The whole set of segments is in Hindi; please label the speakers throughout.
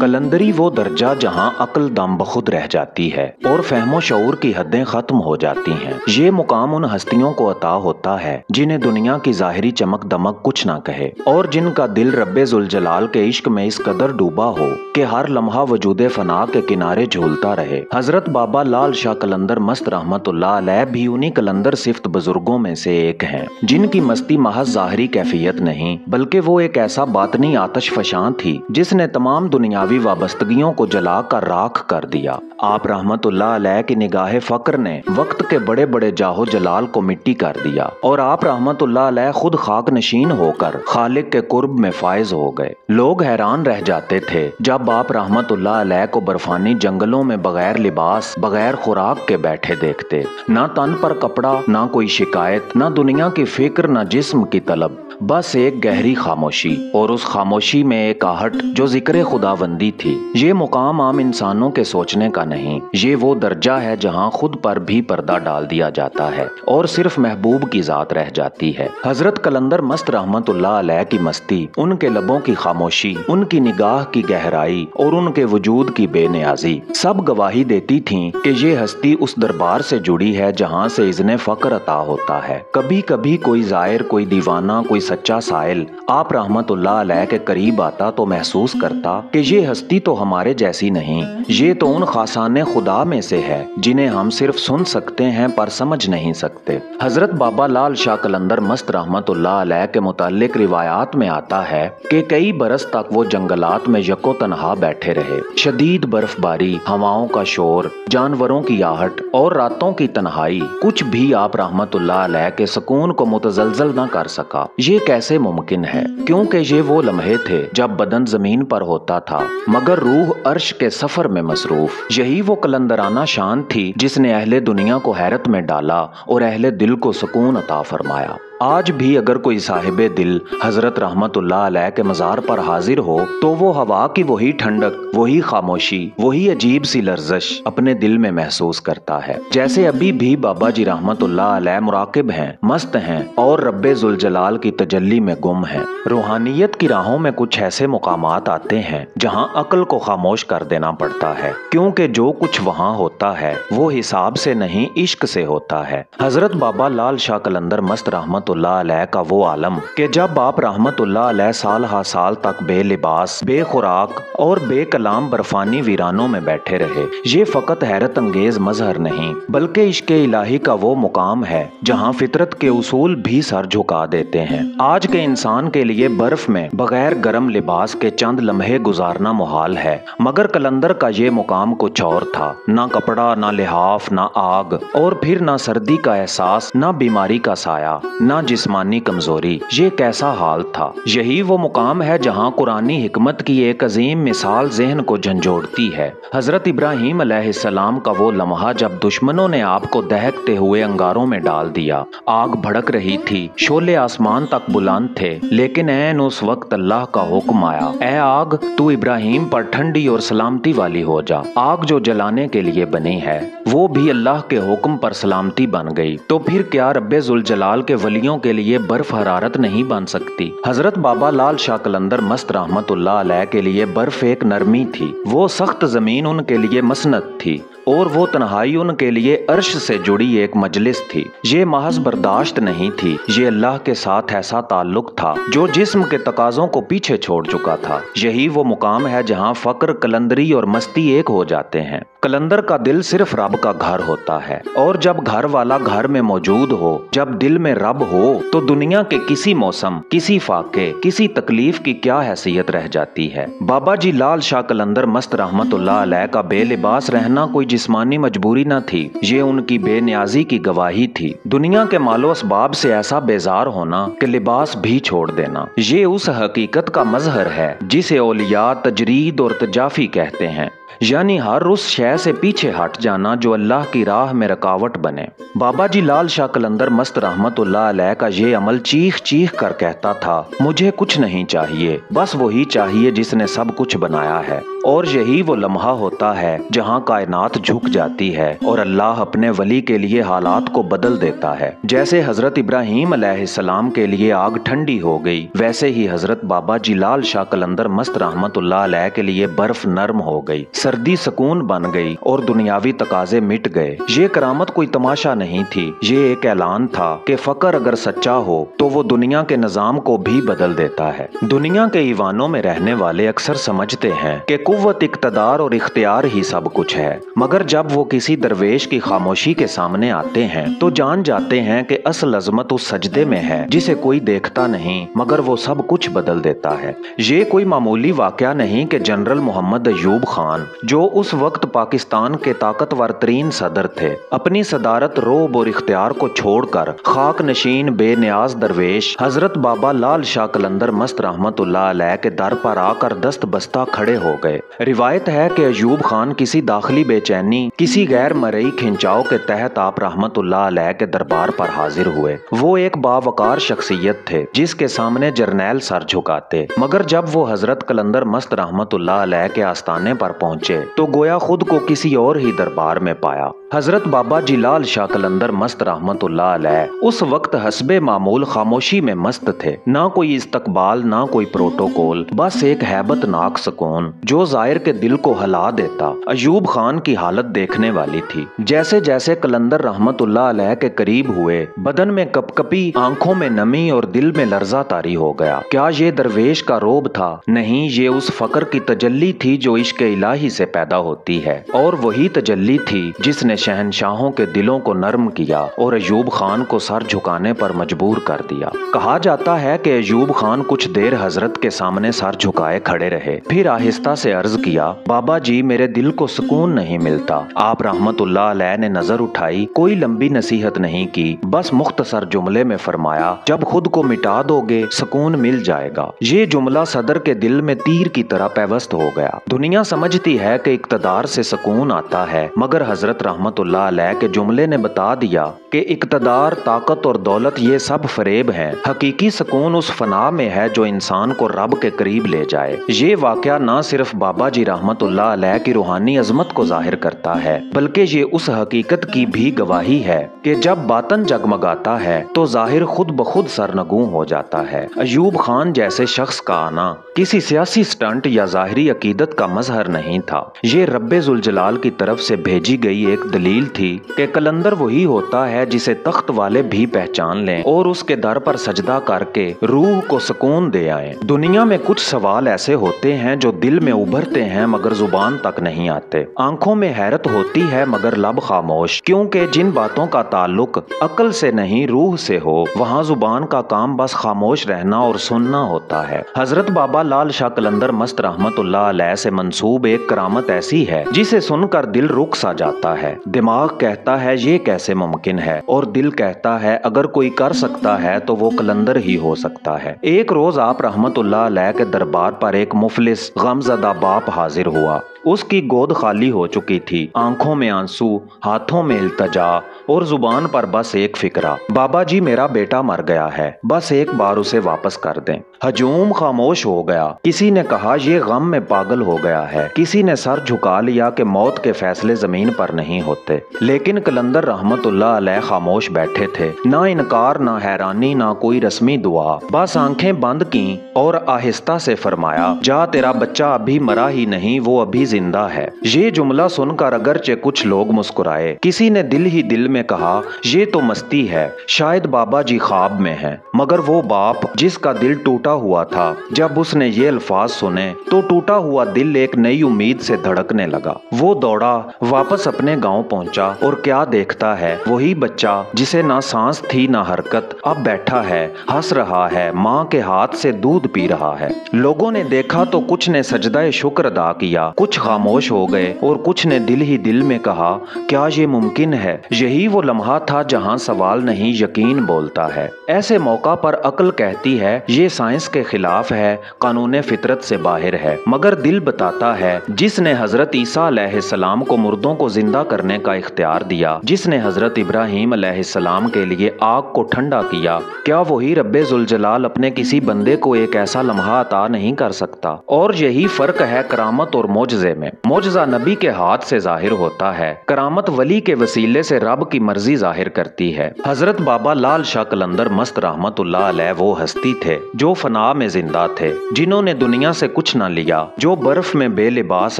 Speaker 1: कलंदरी वो दर्जा जहां अक्ल दम बखुद रह जाती है और फहमो शऊर की हदें खत्म हो जाती हैं। ये मुकाम उन हस्तियों को अता होता है जिन्हें दुनिया की जाहिरी चमक दमक कुछ ना कहे और जिनका दिल रब्बे जुल जलाल के इश्क में इस कदर डूबा हो कि हर लम्हा वजूदे फना के किनारे झूलता रहे। हजरत बाबा लाल शाह कलंदर मस्त रहमतुल्लाह अलैह भी उन्हीं कलंदर सिफ्त बुजुर्गों में से एक हैं, जिनकी मस्ती महज जाहिरी कैफियत नहीं बल्कि वो एक ऐसा बातनी आतश फशां थी जिसने तमाम दुनियावी वाबस्तगियों को जलाकर राख कर दिया। आप रहमतुल्लाह अलैह की निगाहे फक्र ने वक्त के बड़े बड़े जाहो जलाल को मिट्टी कर दिया और आप रहमतुल्लाह अलैह खुद खाक नशीन होकर खालिक के कुर्ब में फायज हो गए। लोग हैरान रह जाते थे जब आप रहमतुल्लाह अलैह को बर्फानी जंगलों में बगैर लिबास बगैर खुराक के बैठे देखते, ना तन पर कपड़ा, ना कोई शिकायत, ना दुनिया की फिक्र, ना जिस्म की तलब, बस एक गहरी खामोशी और उस खामोशी में एक आहट जो जिक्र खुदाबंदी थी। ये मुकाम आम इंसानों के सोचने का नहीं, ये वो दर्जा है जहाँ खुद पर भी पर्दा डाल दिया जाता है और सिर्फ महबूब की जात रह जाती है। हजरत कलंदर मस्त रहमतुल्लाह अलैह की मस्ती, उनके लबों की खामोशी, उनकी निगाह की गहराई और उनके वजूद की बेनियाजी सब गवाही देती थीं कि ये हस्ती उस दरबार से जुड़ी है जहाँ से इज़्ने फक्र अता होता है। कभी कभी कोई जायर, कोई दीवाना, कोई सच्चा साइल आप रहमतुल्लाह अलैह के करीब आता तो महसूस करता कि ये हस्ती तो हमारे जैसी नहीं, ये तो उन खासाने खुदा में से है जिन्हें हम सिर्फ सुन सकते हैं पर समझ नहीं सकते। हजरत बाबा लाल शाह कलंदर मस्त रहमतुल्लाह अलैह के मुताल्लिक रिवायात में आता है कि कई बरस तक वो जंगलात में यको तनहा बैठे रहे। शदीद बर्फबारी, हवाओं का शोर, जानवरों की आहट और रातों की तन्हाई कुछ भी आप रहमतुल्लाह अलैह के सुकून को मुतजलजल न कर सका। ये कैसे मुमकिन है? क्योंकि ये वो लम्हे थे जब बदन जमीन पर होता था मगर रूह अर्श के सफर में मसरूफ। यही वो कलंदराना शान थी जिसने अहले दुनिया को हैरत में डाला और अहले दिल को सुकून अता फरमाया। आज भी अगर कोई साहिबे दिल हजरत रहमतुल्लाह अलैह के मज़ार पर हाजिर हो तो वो हवा की वही ठंडक, वही खामोशी, वही अजीब सी लर्जश अपने दिल में महसूस करता है जैसे अभी भी बाबा जी रहमतुल्लाह अलैह मुराकिब हैं, मस्त हैं और रब्बे जुल जलाल की तजल्ली में गुम हैं। रूहानियत की राहों में कुछ ऐसे मुकामात आते हैं जहाँ अक्ल को खामोश कर देना पड़ता है, क्योंकि जो कुछ वहाँ होता है वो हिसाब से नहीं इश्क से होता है। हजरत बाबा लाल शाह कलंदर मस्त रहमतुल्लाह अलैह का वो आलम कि जब आप रहमतुल्लाह अलैह साल हा साल तक बेलिबास, बेखुराक और बेकलाम बर्फानी वीरानों में बैठे रहे, ये फकत हैरत अंगेज मजहर नहीं बल्कि इश्क इलाही का वो मुकाम है जहाँ फितरत के उसूल भी सर झुका देते हैं। आज के इंसान के लिए बर्फ में बगैर गर्म लिबास के चंद लम्हे गुजारना मुहाल है, मगर कलंदर का ये मुकाम कुछ और था। ना कपड़ा, ना लिहाफ, ना आग और फिर ना सर्दी का एहसास, ना बीमारी का साया, ना जिस्मानी कमजोरी। ये कैसा हाल था? यही वो मुकाम है जहाँ कुरानी हिकमत की एक अजीम मिसाल ज़हन को झंझोड़ती है। हजरत इब्राहीम अलैहिस्सलाम का वो लम्हा जब दुश्मनों ने आपको दहकते हुए अंगारों में डाल दिया। आग भड़क रही थी, शोले आसमान तक बुलंद थे, लेकिन ऐन उस वक्त अल्लाह का हुक्म आया, ऐ आग तू इब्राहीम पर ठंडी और सलामती वाली हो जा। आग जो जलाने के लिए बनी है वो भी अल्लाह के हुक्म पर सलामती बन गई, तो फिर क्या रब्बे जुल जलाल के वलियों के लिए बर्फ हरारत नहीं बन सकती? हजरत बाबा लाल शाह कलंदर मस्त रहमतुल्लाह अलैह के लिए बर्फ एक नरमी थी, वो सख्त जमीन उनके लिए मसनत थी और वो तन्हाई उनके लिए अर्श से जुड़ी एक मजलिस थी। ये महज बर्दाश्त नहीं थी, ये अल्लाह के साथ ऐसा ताल्लुक था जो जिस्म के तकाजों को पीछे छोड़ चुका था। यही वो मुकाम है जहाँ फक्र, कलंदरी और मस्ती एक हो जाते हैं। कलंदर का दिल सिर्फ रब का घर होता है और जब घर वाला घर में मौजूद हो, जब दिल में रब हो, तो दुनिया के किसी मौसम, किसी फाके, किसी तकलीफ की क्या हैसियत रह जाती है। बाबा जी लाल शाह कलंदर मस्त रहमतुल्लाह अलैह का बेलिबास रहना कोई जिस्मानी मजबूरी न थी, ये उनकी बेनियाजी की गवाही थी। दुनिया के मालो असबाब से ऐसा बेजार होना कि लिबास भी छोड़ देना, ये उस हकीकत का मजहर है जिसे औलिया तजरीद और तजाफी कहते हैं। यानी हर उस शय से पीछे हट जाना जो अल्लाह की राह में रुकावट बने। बाबा जी लाल शाह कलंदर मस्त रहमतुल्लाह अलैह का ये अमल चीख चीख कर कहता था, मुझे कुछ नहीं चाहिए, बस वही चाहिए जिसने सब कुछ बनाया है। और यही वो लम्हा होता है जहाँ कायनात झुक जाती है और अल्लाह अपने वली के लिए हालात को बदल देता है। जैसे हजरत इब्राहीम अलैहिस्सलाम के लिए आग ठंडी हो गई, वैसे ही हजरत बाबा जी लाल शाह कलंदर मस्त रहमतुल्लाह अलैह के लिए बर्फ नरम हो गई, सर्दी सुकून बन गई और दुनियावी तकाजे मिट गए। ये करामत कोई तमाशा नहीं थी, ये एक ऐलान था कि फकर अगर सच्चा हो तो वो दुनिया के निजाम को भी बदल देता है। दुनिया के ईवानों में रहने वाले अक्सर समझते हैं कि कुव्वत, इख्तियार और इख्तियार ही सब कुछ है, मगर जब वो किसी दरवेश की खामोशी के सामने आते हैं तो जान जाते हैं कि असल अजमत उस सजदे में है जिसे कोई देखता नहीं, मगर वो सब कुछ बदल देता है। ये कोई मामूली वाकया नहीं कि जनरल मोहम्मद अयूब खान, जो उस वक्त पाकिस्तान के ताकतवर तरीन सदर थे, अपनी सदारत, रोब और इख्तियार को छोड़कर खाक नशीन बेनियाज दरवेश हजरत बाबा लाल शाह कलंदर मस्त रहमतुल्लाह अलैह के दर पर आकर दस्त बस्ता खड़े हो गए। रिवायत है कि अयूब खान किसी दाखिली बेचैनी, किसी गैर मरई खिंचाव के तहत आप रहमतुल्लाह अलैह के दरबार पर हाजिर हुए। वो एक बावकार शख्सियत थे जिसके सामने जर्नैल सर झुकाते, मगर जब वो हजरत कलंदर मस्त रहमतुल्लाह अलैह के आस्थाने पर पहुंचे तो गोया खुद को किसी और ही दरबार में पाया। हजरत बाबा जी लाल शाह कलंदर मस्त रहमतुल्लाह अलैह उस वक्त हस्बे मामूल खामोशी में मस्त थे। ना कोई इस्तकबाल, ना कोई प्रोटोकॉल, बस एक हैबतनाक सुकून जो जाहिर के दिल को हिला देता। अयूब खान की हालत देखने वाली थी। जैसे जैसे कलंदर रहमतुल्लाह अलैह के करीब हुए, बदन में कपकपी, आंखों में नमी और दिल में लर्जा तारी हो गया। क्या ये दरवेश का रोब था? नहीं, ये उस फकर की तजल्ली थी जो इश्क इलाही से पैदा होती है, और वही तजल्ली थी जिसने शहनशाहों के दिलों को नर्म किया और अयूब खान को सर झुकाने पर मजबूर कर दिया। कहा जाता है कि अयूब खान कुछ देर हजरत के सामने सर झुकाए खड़े रहे, फिर आहिस्ता से अर्ज किया, बाबा जी मेरे दिल को सुकून नहीं मिलता। आप रहमतुल्लाह अलैह ने नजर उठाई, कोई लंबी नसीहत नहीं की, बस मुख्तसर जुमले में फरमाया, जब खुद को मिटा दोगे सुकून मिल जाएगा। ये जुमला सदर के दिल में तीर की तरह पैवस्त हो गया। दुनिया समझती है कि इक्तदार से सुकून आता है, मगर हजरत रहमतुल्लाह अलैह के जुमले ने बता दिया कि इक्तदार, ताकत और दौलत ये सब फरेब हैं। हकीकी सुकून उस फना में है जो इंसान को रब के करीब ले जाए। ये वाकया न सिर्फ बाबा जी रहमतुल्लाह अलैह की रूहानी अजमत को जाहिर करता है, बल्कि ये उस हकीकत की भी गवाही है कि जब बातन जगमगाता है तो जाहिर खुद ब खुद सरनगू हो जाता है। अयूब खान जैसे शख्स का आना किसी सियासी स्टंट या जाहिरी अकीदत का मजहर नहीं था। ये रब्बे जुल जलाल की तरफ से भेजी गई एक दलील थी कि कलंदर वही होता है जिसे तख्त वाले भी पहचान लें और उसके दर पर सजदा करके रूह को सुकून दे आए। दुनिया में कुछ सवाल ऐसे होते हैं जो दिल में उभरते हैं मगर जुबान तक नहीं आते। आंखों में हैरत होती है मगर लब खामोश, क्योंकि जिन बातों का ताल्लुक अकल से नहीं रूह से हो, वहाँ जुबान का काम बस खामोश रहना और सुनना होता है। हजरत बाबा लाल शाह कलंदर मस्त रहमतुल्लाह अलैह से मंसूब एक करामत ऐसी है जिसे सुनकर दिल रुक सा जाता है। दिमाग कहता है ये कैसे मुमकिन है, और दिल कहता है अगर कोई कर सकता है तो वो कलंदर ही हो सकता है। एक रोज आप रहमतुल्लाह अलैह के दरबार पर एक मुफलिस गमज़दा बाप हाजिर हुआ। उसकी गोद खाली हो चुकी थी, आंखों में आंसू, हाथों में इल्तजा और जुबान पर बस एक फिक्रा, बाबा जी मेरा बेटा मर गया है, बस एक बार उसे वापस कर दें। हजूम खामोश हो गया। किसी ने कहा ये गम में पागल हो गया है, किसी ने सर झुका लिया कि मौत के फैसले जमीन पर नहीं होते। लेकिन कलंदर रहमतुल्लाह अलैह खामोश बैठे थे, ना इनकार, ना हैरानी, ना कोई रस्मी दुआ, बस आंखें बंद की और आहिस्ता से फरमाया, जा तेरा बच्चा अभी मरा ही नहीं, वो अभी जिंदा है। ये जुमला सुनकर अगरचे कुछ लोग मुस्कुराए, किसी ने दिल ही दिल में कहा ये तो मस्ती है, शायद बाबा जी ख्वाब में हैं। मगर वो बाप जिसका दिल टूटा हुआ था, जब उसने ये अल्फाज सुने तो टूटा हुआ दिल एक नई उम्मीद से धड़कने लगा। वो दौड़ा, वापस अपने गांव गांव पहुंचा और क्या देखता है, वही बच्चा जिसे ना सांस थी ना हरकत अब बैठा है, हंस रहा है, माँ के हाथ से दूध पी रहा है। लोगों ने देखा तो कुछ ने सजदाए शुक्र अदा किया, कुछ खामोश हो गए और कुछ ने दिल ही दिल में कहा क्या ये मुमकिन है। यही वो लम्हा था जहाँ सवाल नहीं यकीन बोलता है। ऐसे मौका पर अक्ल कहती है ये साइंस के खिलाफ है, कानून फितरत से बाहर है, मगर दिल बताता है जिसने हजरत ईसा अलैहिस्सलाम को मुर्दों को जिंदा करने का इख्तियार दिया, जिसने हजरत इब्राहीम अलैहिस्सलाम के लिए आग को ठंडा किया, क्या वही रब्बे जुल जलाल अपने किसी बंदे को एक ऐसा लम्हा अता नहीं कर सकता। और यही फर्क है करामत और मोजजे में। मोजजा नबी के हाथ से जाहिर होता है, करामत वली के वसीले से रब की मर्जी जाहिर करती है। हजरत बाबा लाल शाह कलंदर मस्त रहमतुल्लाह अलैह वो हस्ती थे जो फना में जिंदा थे, जिन्होंने दुनिया से कुछ न लिया, जो बर्फ में बेलिबास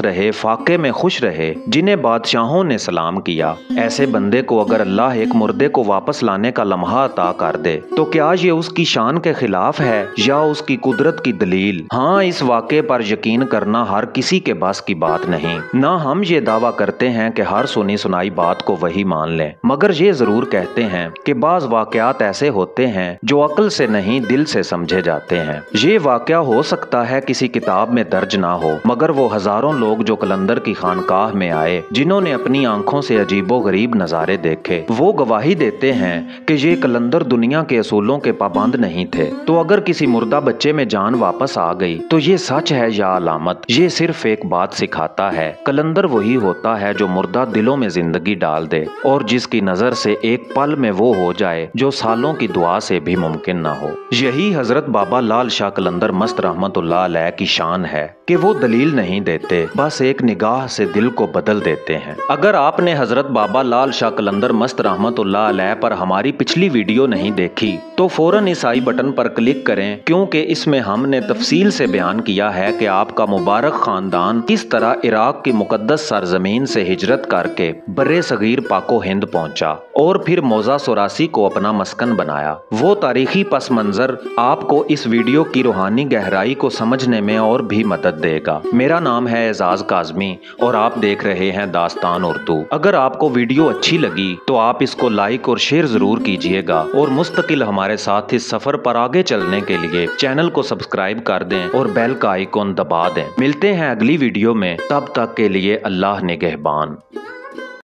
Speaker 1: रहे, फाके में खुश रहे, जिन्हें बादशाहों ने सलाम किया। ऐसे बंदे को अगर अल्लाह एक मुर्दे को वापस लाने का लम्हा अता कर दे तो क्या ये उसकी शान के खिलाफ है या उसकी कुदरत की दलील। हाँ, इस वाक़े पर यकीन करना हर किसी के बस की बात नहीं। ना हम ये दावा करते हैं कि हर सुनी सुनाई बात को वही मान लें, मगर ये जरूर कहते हैं कि बाज वाक़यात ऐसे होते हैं जो अक्ल से नहीं दिल से समझे जाते हैं। ये वाक़या हो सकता है किसी किताब में दर्ज ना हो, मगर वो हजारों लोग जो कलंदर की खानकाह में आए, जिन्होंने अपनी आंखों से अजीबो गरीब नज़ारे देखे, वो गवाही देते हैं कि ये कलंदर दुनिया के असूलों के पाबंद नहीं थे। तो अगर किसी मुर्दा बच्चे में जान वापस आ गई तो ये सच है या अलामत। ये सिर्फ एक बात सिखाता है, कलंदर वही होता है जो मुर्दा दिलों में जिंदगी डाल दे और जिसकी नजर से एक पल में वो हो जाए जो सालों की दुआ से भी मुमकिन ना हो। यही हजरत बाबा लाल शाह कलंदर मस्त रहमतुल्लाह अलैह की शान है कि वो दलील नहीं देते, बस एक निगाह से दिल को बदल देते हैं। अगर आपने हजरत बाबा लाल शाह कलंदर मस्त रहमतुल्लाह अलैह पर हमारी पिछली वीडियो नहीं देखी तो फौरन इस आई बटन पर क्लिक करें, क्योंकि इसमें हमने तफसील से बयान किया है कि आपका मुबारक खानदान किस तरह इराक की मुकद्दस सरजमीन से हिजरत करके बर्रे सगीर पाको हिंद पहुंचा और फिर मौजा सोरासी को अपना मस्कन बनाया। वो तारीखी पस मंजर आपको इस वीडियो की रूहानी गहराई को समझने में और भी मदद देगा। मेरा नाम है एजाज काजमी और आप देख रहे हैं दास्तान उर्दू। अगर आपको वीडियो अच्छी लगी तो आप इसको लाइक और शेयर जरूर कीजिएगा और मुस्तकिल हमारे साथ इस सफर पर आगे चलने के लिए चैनल को सब्सक्राइब कर दें और बेल का आइकॉन दबा दें। मिलते हैं अगली वीडियो में, तब तक के लिए अल्लाह निगहबान।